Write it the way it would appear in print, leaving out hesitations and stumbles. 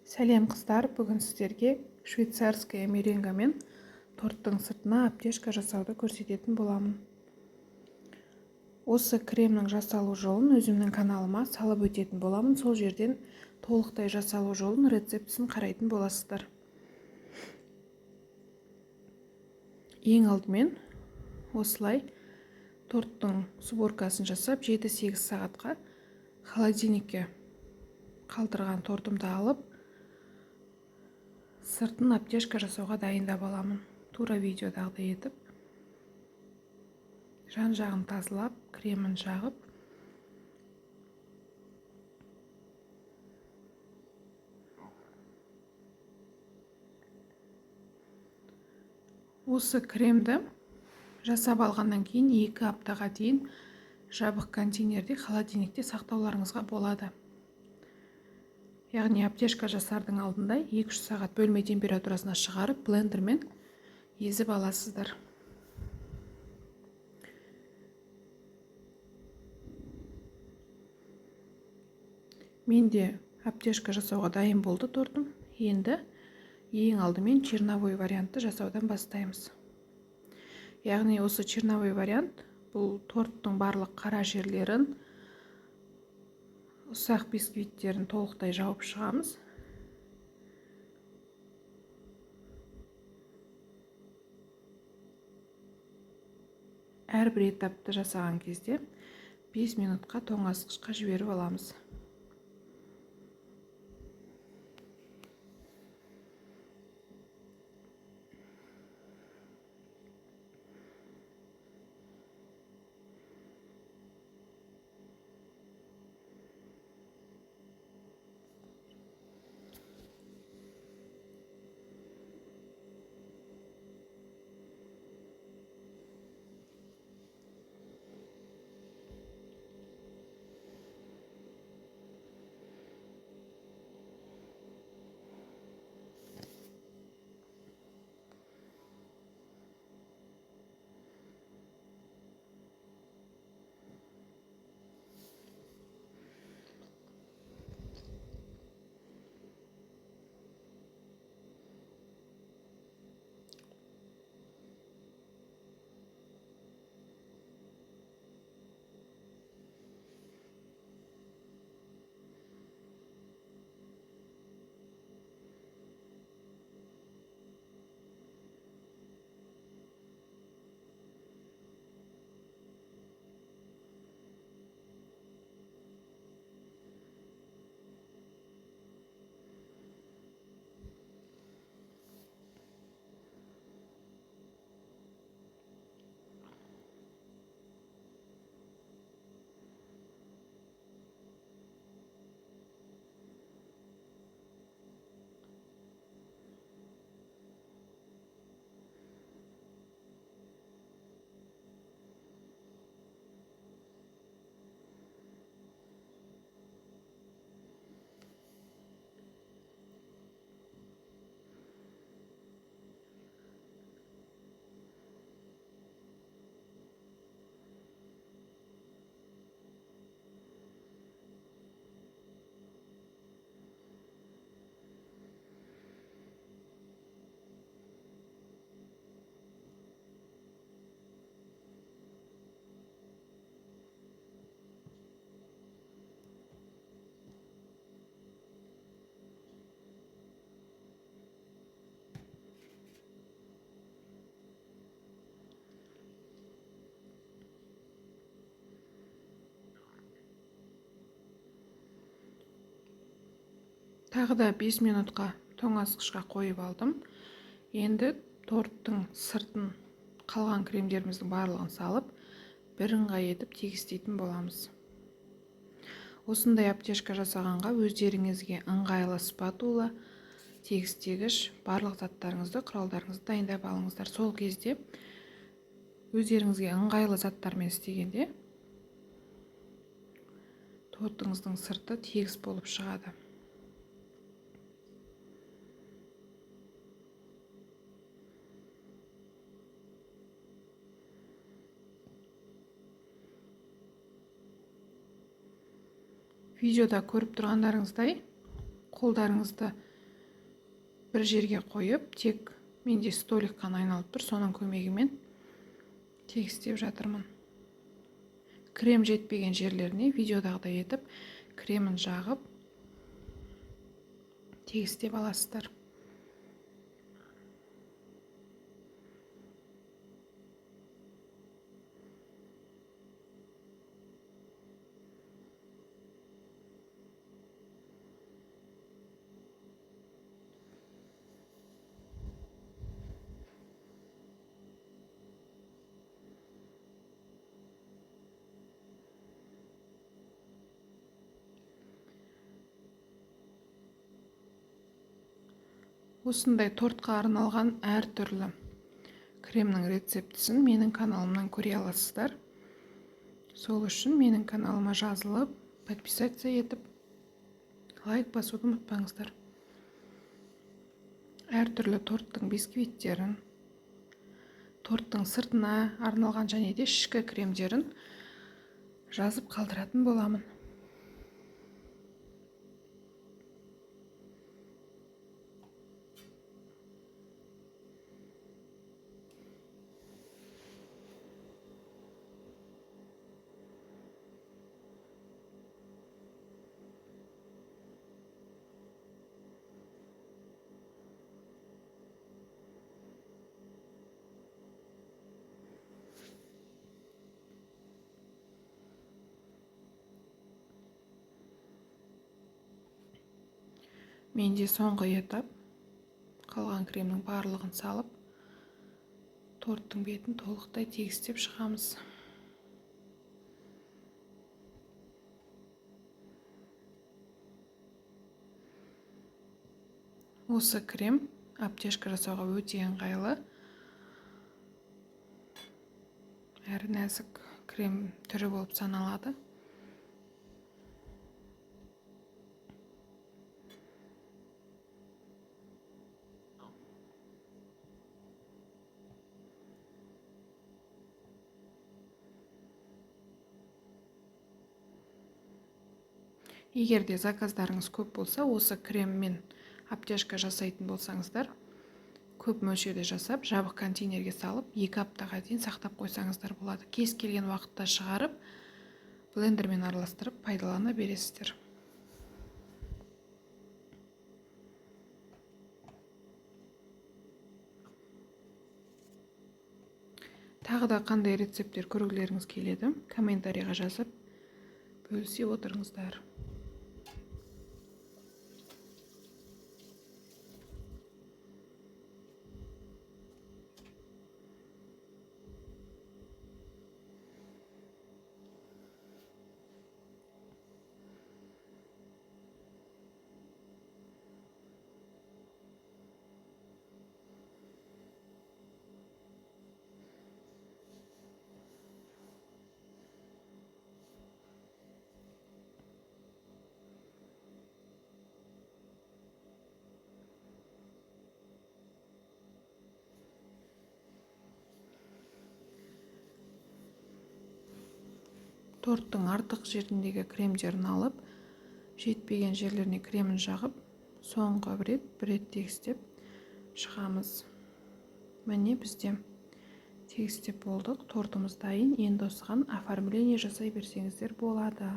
Сәлем қыздар, бүгін сіздерге швейцарская меренга мен торттың сыртына аптешка жасауды көрсететін боламын. Осы кремнің жасалу жолын өзімнің каналыма салып өтетін боламын. Сол жерден толықтай жасалу жолын рецептісін қарайтын боласыздар. Ең алдымен осылай торттың сборкасын жасап 7-8 сағатқа холодильникке қалдырған тортымды алып сыртын аптешка жасауға дайындап аламын. Тура видеодағыдай етіп жан-жағын тазалап, кремін жағып, осы кремді жасап алғаннан кейін 2 аптаға дейін жабық контейнерде холодильникте сақтауларыңызға болады. Яғни аптешка жасардың алдында 2-3 сағат бөлме температурасына шығарып, блендермен езіп аласыздар. Менде аптешка жасауға дайын болды тортым. Енді ең алдымен черновой вариантты жасаудан бастаймыз. Яғни осы черновой вариант бұл торттың барлық қара жерлерін, ұсақ бисквиттерін толықтай жауып шығамыз. Әрбір этапты жасаған кезде 5 минутқа тоңазытқышқа жіберіп аламыз. Тағы да 5 минутқа тоңазытқышқа қойып алдым. Енді торттың сыртын қалған кремдеріміздің барлығын салып, бірыңғай етіп тегістейтін боламыз. Осындай аптешка жасағанға өздеріңізге ыңғайлы спатула, тегістегіш, барлық заттарыңызды, құралдарыңызды дайындап алыңыздар. Сол кезде өздеріңізге ыңғайлы заттармен істегенде тортыңыздың сырты тегіс болып шығады. Видеода көріп тұрғандарыңыздай қолдарыңызды бір жерге қойып, тек менде столик қана айналып тұр, соның көмегімен тегістеп жатырмын. Крем жетпеген жерлеріне видеодағыдай етіп кремін жағып тегістеп аласыздар. Осындай тортқа арналған әртүрлі кремнің рецептісін менің каналымнан көре аласыздар. Сол үшін менің каналыма жазылып, подписаться етіп, лайк басуды ұмытпаңыздар. Әртүрлі торттың бисквиттерін, торттың сыртына арналған және де ішкі кремдерін жазып қалдыратын боламын. Менде соңғы етап қалған кремнің барлығын салып, торттың бетін толықтай тегістеп шығамыз. Осы крем аптешка жасауға өте ыңғайлы. Әрі нәзік крем түрі болып саналады. Егер де заказдарыңыз көп болса, осы креммен аптешка жасайтын болсаңыздар, көп мөлшерде жасап, жабық контейнерге салып, 2 аптаға дейін сақтап қойсаңыздар болады. Кез келген уақытта шығарып, блендермен араластырып пайдалана бересіздер. Тағы да қандай рецепттер көргілеріңіз келеді, комментарийға жазып бөлісе отырыңыздар. Торттың артық жеріндегі кремдерін алып, жетпеген жерлеріне кремін жағып, соңғы бір рет тегістеп шығамыз. Міне бізде тегістеп болдық. Тортымыз дайын. Енді осыған оформление жасай берсеңіздер болады.